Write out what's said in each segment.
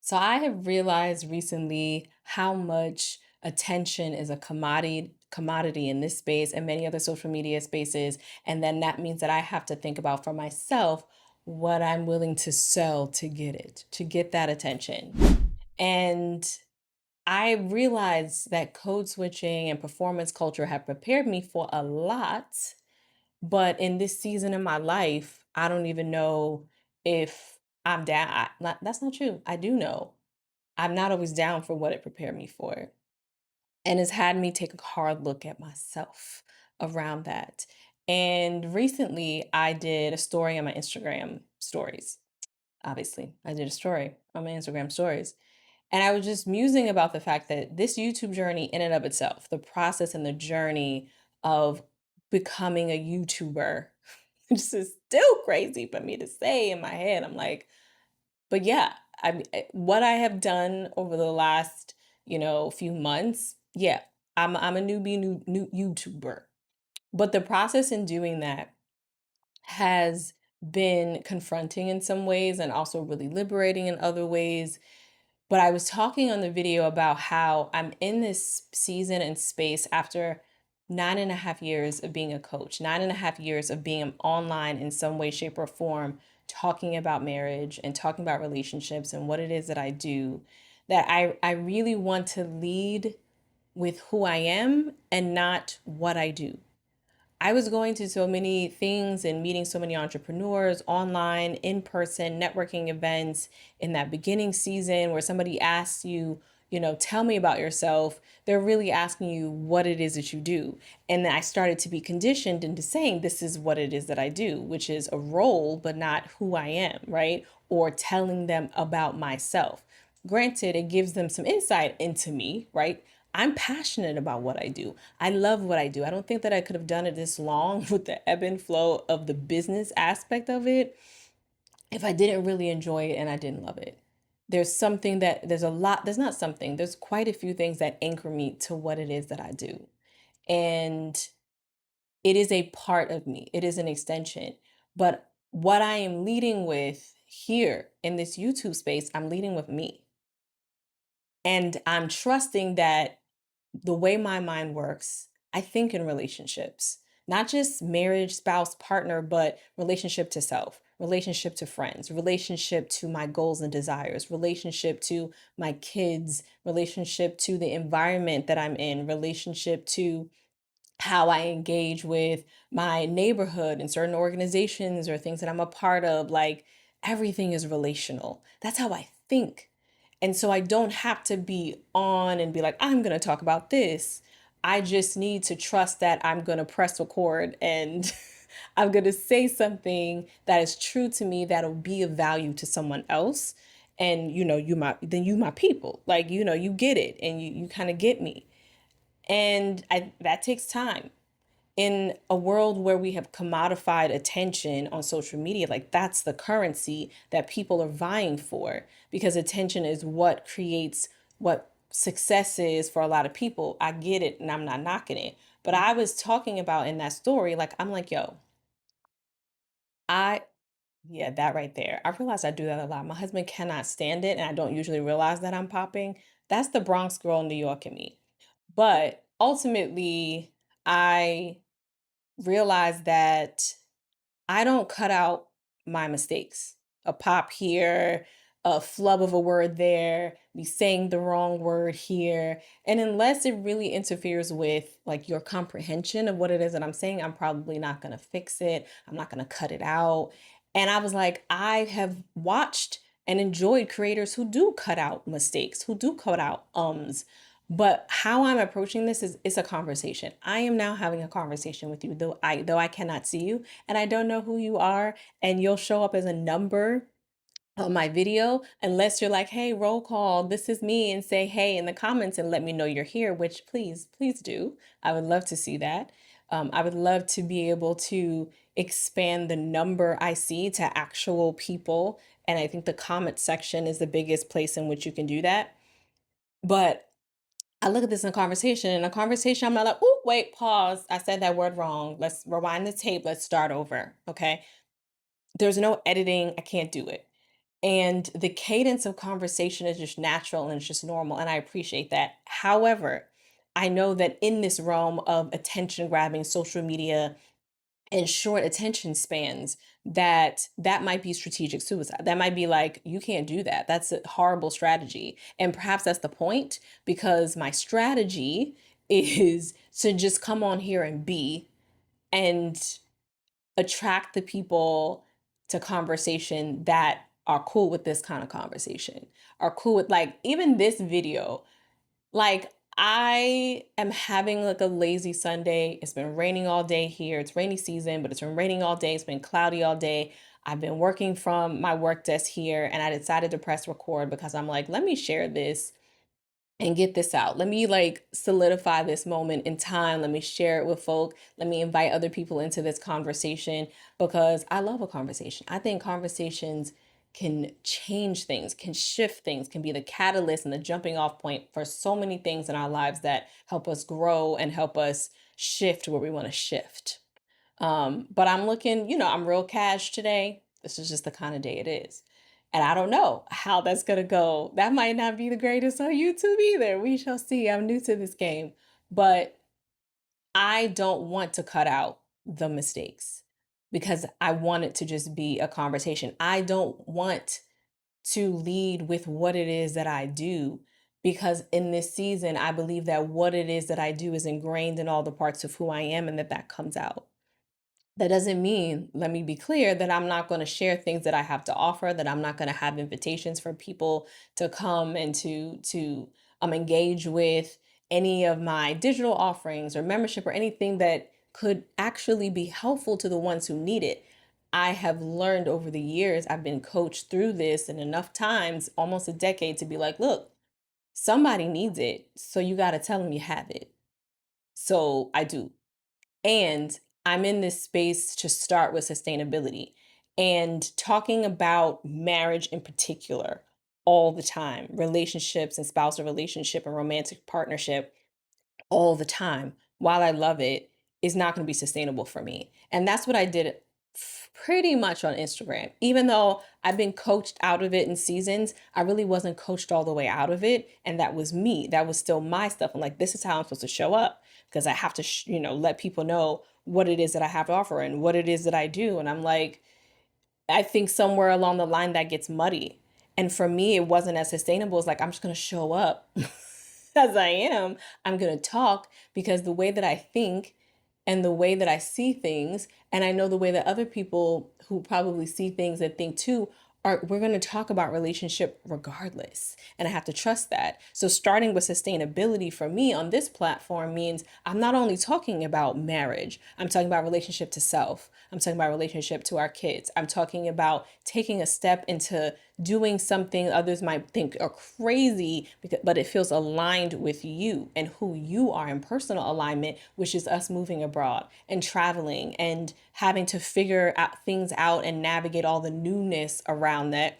So I have realized recently how much attention is a commodity in this space and many other social media spaces. And then that means that I have to think about for myself what I'm willing to sell to get it, to get that attention. And I realized that code switching and performance culture have prepared me for a lot. But in this season of my life, I don't even know if I'm down. That's not true. I do know I'm not always down for what it prepared me for. And it's had me take a hard look at myself around that. And recently I did a story on my Instagram stories. Obviously, I did a story on my Instagram stories. And I was just musing about the fact that this YouTube journey, in and of itself, the process and the journey of becoming a YouTuber, this is still crazy for me to say in my head. I'm like, but yeah, what I have done over the last, few months, yeah, I'm a new YouTuber. But the process in doing that has been confronting in some ways and also really liberating in other ways. But I was talking on the video about how I'm in this season and space after 9.5 years of being a coach, 9.5 years of being online in some way, shape, or form, talking about marriage and talking about relationships and what it is that I do, that I really want to lead with who I am and not what I do. I was going to so many things and meeting so many entrepreneurs online, in person, networking events in that beginning season where somebody asks you, tell me about yourself. They're really asking you what it is that you do. And then I started to be conditioned into saying, this is what it is that I do, which is a role, but not who I am, right? Or telling them about myself. Granted, it gives them some insight into me, right? I'm passionate about what I do. I love what I do. I don't think that I could have done it this long with the ebb and flow of the business aspect of it if I didn't really enjoy it and I didn't love it. There's not something, there's quite a few things that anchor me to what it is that I do. And it is a part of me, it is an extension. But what I am leading with here in this YouTube space, I'm leading with me. And I'm trusting that the way my mind works, I think in relationships, not just marriage, spouse, partner, but relationship to self, relationship to friends, relationship to my goals and desires, relationship to my kids, relationship to the environment that I'm in, relationship to how I engage with my neighborhood and certain organizations or things that I'm a part of. Like everything is relational. That's how I think. And so I don't have to be on and be like, I'm going to talk about this. I just need to trust that I'm going to press record and I'm going to say something that is true to me that'll be of value to someone else. And you my people. Like, you get it and you kind of get me. And that takes time in a world where we have commodified attention on social media. Like that's the currency that people are vying for, because attention is what creates what success is for a lot of people. I get it and I'm not knocking it. But I was talking about in that story, like, I'm like, yo, I, yeah, that right there. I realize I do that a lot. My husband cannot stand it. And I don't usually realize that I'm popping. That's the Bronx girl in New York in me. But ultimately, I realized that I don't cut out my mistakes. A pop here, a flub of a word there, me saying the wrong word here. And unless it really interferes with like your comprehension of what it is that I'm saying, I'm probably not going to fix it. I'm not going to cut it out. And I was like, I have watched and enjoyed creators who do cut out mistakes, who do cut out ums. But how I'm approaching this is it's a conversation. I am now having a conversation with you, though I cannot see you and I don't know who you are, and you'll show up as a number on my video unless you're like, hey, roll call, this is me, and say hey in the comments and let me know you're here, which please do. I would love to see that. I would love to be able to expand the number I see to actual people. And I think the comment section is the biggest place in which you can do that. But I look at this in a conversation, I'm not like, oh, wait, pause. I said that word wrong. Let's rewind the tape. Let's start over. Okay. There's no editing. I can't do it. And the cadence of conversation is just natural and it's just normal. And I appreciate that. However, I know that in this realm of attention grabbing social media and short attention spans, that might be strategic suicide. That might be like, you can't do that. That's a horrible strategy. And perhaps that's the point, because my strategy is to just come on here and be, and attract the people to conversation that are cool with this kind of conversation, are cool with, like, even this video. Like, I am having like a lazy Sunday. It's been raining all day here. It's rainy season, but it's been raining all day. It's been cloudy all day. I've been working from my work desk here, and I decided to press record because I'm like, let me share this and get this out. Let me like solidify this moment in time. Let me share it with folk. Let me invite other people into this conversation, because I love a conversation. I think conversations can change things, can shift things, can be the catalyst and the jumping off point for so many things in our lives that help us grow and help us shift where we want to shift. But I'm looking, I'm real cash today. This is just the kind of day it is. And I don't know how that's going to go. That might not be the greatest on YouTube either. We shall see. I'm new to this game. But I don't want to cut out the mistakes, because I want it to just be a conversation. I don't want to lead with what it is that I do, because in this season, I believe that what it is that I do is ingrained in all the parts of who I am, and that comes out. That doesn't mean, let me be clear, that I'm not going to share things that I have to offer, that I'm not going to have invitations for people to come and to engage with any of my digital offerings or membership or anything that could actually be helpful to the ones who need it. I have learned over the years, I've been coached through this and enough times, almost a decade, to be like, look, somebody needs it. So you got to tell them you have it. So I do. And I'm in this space to start with sustainability and talking about marriage in particular all the time, relationships and spousal relationship and romantic partnership all the time, while I love it, is not going to be sustainable for me. And that's what I did pretty much on Instagram. Even though I've been coached out of it in seasons, I really wasn't coached all the way out of it. And that was me. That was still my stuff. I'm like, this is how I'm supposed to show up, because I have to, let people know what it is that I have to offer and what it is that I do. And I'm like, I think somewhere along the line that gets muddy. And for me, it wasn't as sustainable. It's like, I'm just going to show up as I am. I'm going to talk, because the way that I think and the way that I see things, and I know the way that other people who probably see things and think too, are, we're going to talk about relationship regardless. And I have to trust that. So starting with sustainability for me on this platform means I'm not only talking about marriage, I'm talking about relationship to self. I'm talking about relationship to our kids. I'm talking about taking a step into doing something others might think are crazy, but it feels aligned with you and who you are in personal alignment, which is us moving abroad and traveling and having to figure out things out and navigate all the newness around that.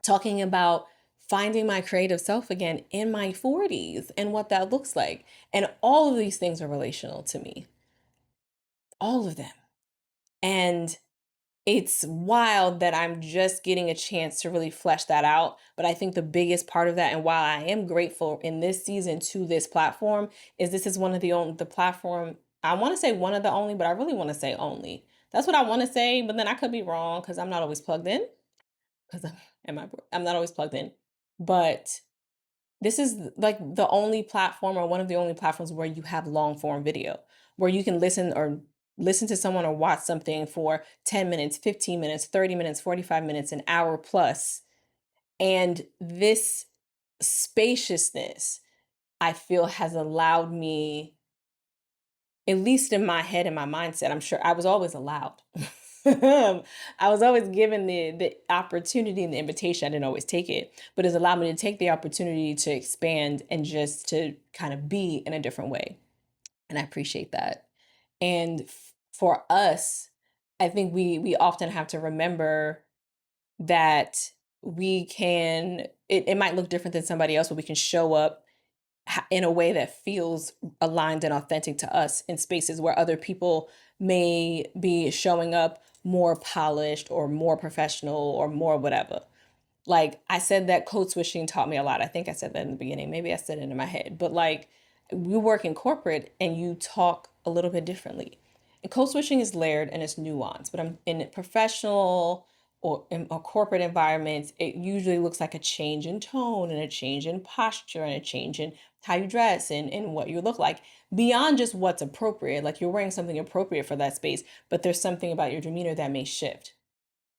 Talking about finding my creative self again in my 40s and what that looks like. And all of these things are relational to me, all of them. And it's wild that I'm just getting a chance to really flesh that out. But I think the biggest part of that, and while I am grateful in this season to this platform, is this is one of the platform, I want to say one of the only, but I really want to say only. That's what I want to say, but then I could be wrong because I'm not always plugged in. Because I'm not always plugged in. But this is like the only platform, or one of the only platforms, where you have long form video, where you can listen to someone or watch something for 10 minutes, 15 minutes, 30 minutes, 45 minutes, an hour plus. And this spaciousness, I feel, has allowed me, at least in my head and my mindset, I'm sure I was always allowed. I was always given the opportunity and the invitation. I didn't always take it, but it's allowed me to take the opportunity to expand and just to kind of be in a different way. And I appreciate that. And for us, I think we often have to remember that it might look different than somebody else, but we can show up in a way that feels aligned and authentic to us in spaces where other people may be showing up more polished or more professional or more whatever. Like I said that code switching taught me a lot. I think I said that in the beginning. Maybe I said it in my head, but like we work in corporate and you talk a little bit differently. And code switching is layered and it's nuanced, but I'm in professional or in or corporate environments, it usually looks like a change in tone and a change in posture and a change in how you dress and what you look like beyond just what's appropriate. Like you're wearing something appropriate for that space, but there's something about your demeanor that may shift.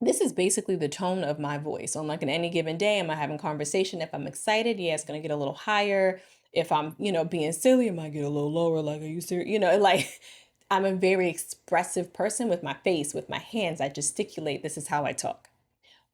This is basically the tone of my voice on like an any given day. Am I having conversation? If I'm excited, yeah, it's gonna get a little higher. If I'm, being silly, it might get a little lower. Like, are you serious? Like I'm a very expressive person with my face, with my hands. I gesticulate. This is how I talk.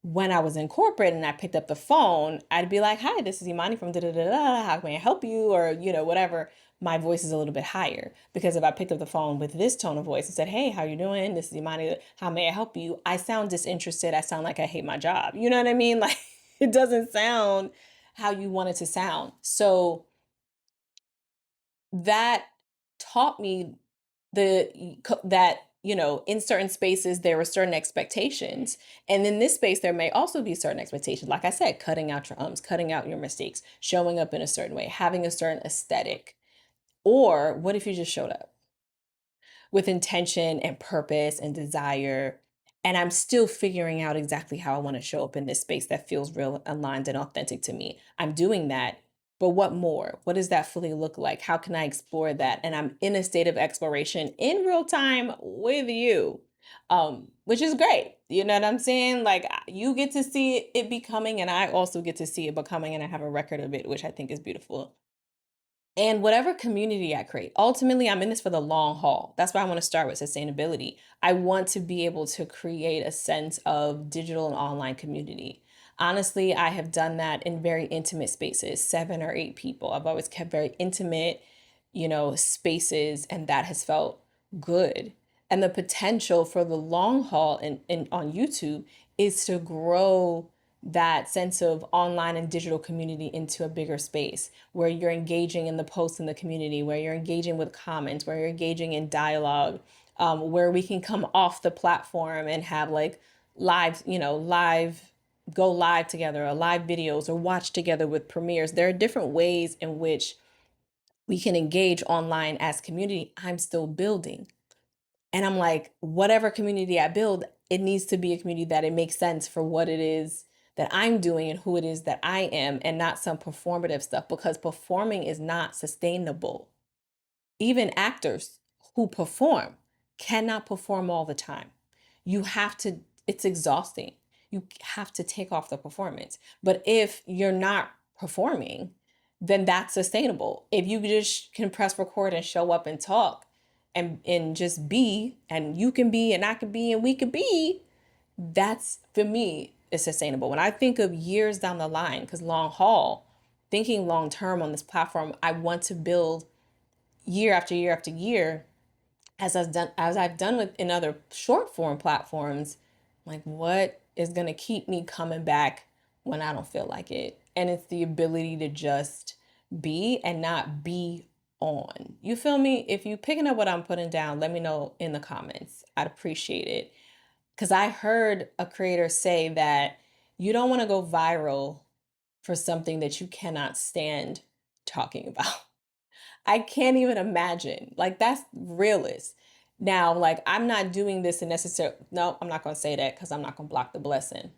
When I was in corporate and I picked up the phone, I'd be like, "Hi, this is Imani from da da da da. How can I help you?" Or whatever. My voice is a little bit higher because if I picked up the phone with this tone of voice and said, "Hey, how you doing? This is Imani. How may I help you?" I sound disinterested. I sound like I hate my job. You know what I mean? Like it doesn't sound how you want it to sound. So that taught me that in certain spaces there were certain expectations, and in this space there may also be certain expectations, like I said, cutting out your ums, cutting out your mistakes, showing up in a certain way, having a certain aesthetic. Or what if you just showed up with intention and purpose and desire. And I'm still figuring out exactly how I want to show up in this space that feels real, aligned, and authentic to me. I'm doing that. But what more? What does that fully look like? How can I explore that? And I'm in a state of exploration in real time with you, which is great. You know what I'm saying? Like you get to see it becoming, and I also get to see it becoming, and I have a record of it, which I think is beautiful. And whatever community I create, ultimately, I'm in this for the long haul. That's why I want to start with sustainability. I want to be able to create a sense of digital and online community. Honestly, I have done that in very intimate spaces, 7 or 8 people. I've always kept very intimate, spaces, and that has felt good. And the potential for the long haul in on YouTube is to grow that sense of online and digital community into a bigger space where you're engaging in the posts in the community, where you're engaging with comments, where you're engaging in dialogue, where we can come off the platform and have like live, go live together or live videos or watch together with premieres. There are different ways in which we can engage online as community. I'm still building. And I'm like, whatever community I build, it needs to be a community that it makes sense for what it is that I'm doing and who it is that I am, and not some performative stuff because performing is not sustainable. Even actors who perform cannot perform all the time. You have to, it's exhausting. You have to take off the performance. But if you're not performing, then that's sustainable. If you just can press record and show up and talk and just be, and you can be, and I can be, and we can be, that's for me is sustainable. When I think of years down the line, because long haul, thinking long term on this platform, I want to build year after year after year, as I've done with in other short form platforms, like what is gonna keep me coming back when I don't feel like it? And it's the ability to just be and not be on. You feel me? If you picking up what I'm putting down, let me know in the comments. I'd appreciate it. Cause I heard a creator say that you don't want to go viral for something that you cannot stand talking about. I can't even imagine. Like that's realist. Now, like I'm not doing this in necessary. No, I'm not gonna say that because I'm not gonna block the blessing.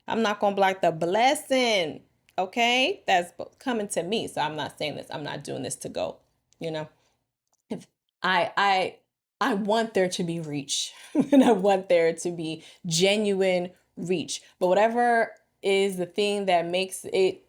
I'm not gonna block the blessing. Okay, that's coming to me. So I'm not saying this. I'm not doing this to go. You know, if I want there to be reach, and I want there to be genuine reach. But whatever is the thing that makes it,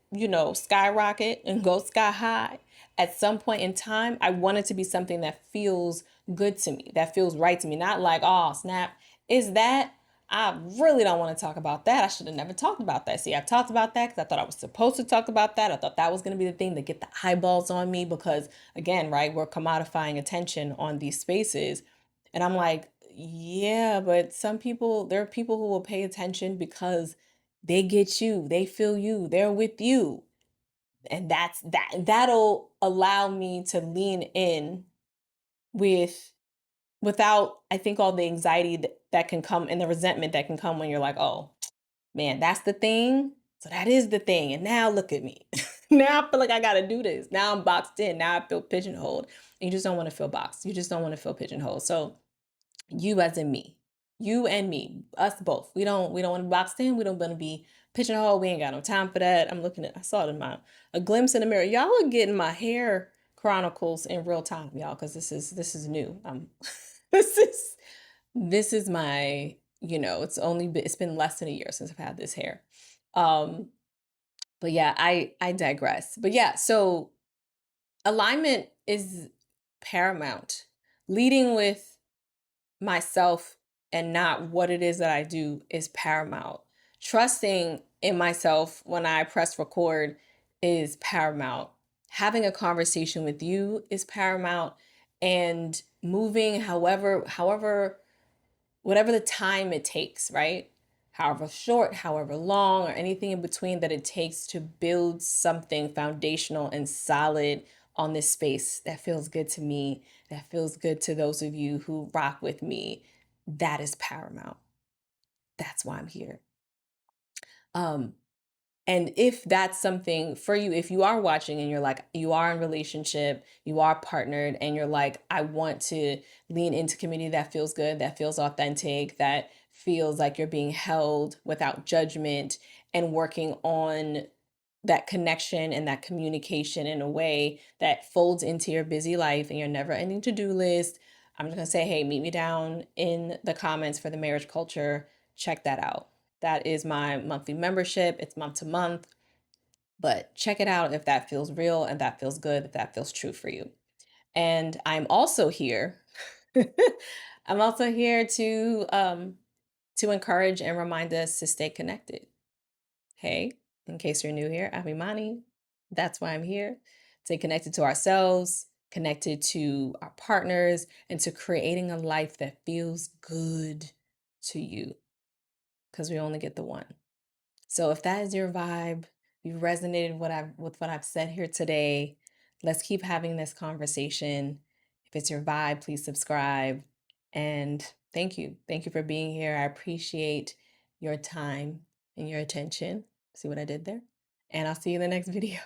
skyrocket and go sky high, at some point in time, I want it to be something that feels good to me, that feels right to me. Not like, oh, snap, is that? I really don't want to talk about that. I should have never talked about that. See, I talked about that because I thought I was supposed to talk about that. I thought that was going to be the thing to get the eyeballs on me because, again, right, we're commodifying attention on these spaces. And I'm like, yeah, but there are people who will pay attention because they get you, they feel you, they're with you. And that'll allow me to lean in with without, I think, all the anxiety that can come and the resentment that can come when you're like, oh man, that's the thing. So that is the thing. And now look at me. Now I feel like I got to do this. Now I'm boxed in. Now I feel pigeonholed. And you just don't want to feel boxed. You just don't want to feel pigeonholed. So you as in me. You and me, us both. We don't want to be boxed in. We don't want to be pigeonholed. We ain't got no time for that. I'm looking at I saw it in my a glimpse in the mirror. Y'all are getting my hair chronicles in real time, y'all, because this is new. This is this is my, it's been less than a year since I've had this hair. Um, but yeah, I digress. But yeah, so alignment is paramount. Leading with myself and not what it is that I do is paramount. Trusting in myself when I press record is paramount. Having a conversation with you is paramount, and moving however whatever the time it takes, right? However short, however long, or anything in between that it takes to build something foundational and solid on this space that feels good to me, that feels good to those of you who rock with me. That is paramount. That's why I'm here. Um, and if that's something for you, if you are watching and you're like, you are in relationship, you are partnered, and you're like, I want to lean into community that feels good, that feels authentic, that feels like you're being held without judgment, and working on that connection and that communication in a way that folds into your busy life and your never ending to do list. I'm just going to say, hey, meet me down in the comments for the marriage culture. Check that out. That is my monthly membership. It's month to month, but check it out if that feels real and that feels good, if that feels true for you. And I'm also here. I'm also here to encourage and remind us to stay connected. Hey, in case you're new here, I'm Imani. That's why I'm here. Stay connected to ourselves, connected to our partners, and to creating a life that feels good to you, because we only get the one. So if that is your vibe, you resonated with what I've said here today, let's keep having this conversation. If it's your vibe, please subscribe. And thank you. Thank you for being here. I appreciate your time and your attention. See what I did there? And I'll see you in the next video.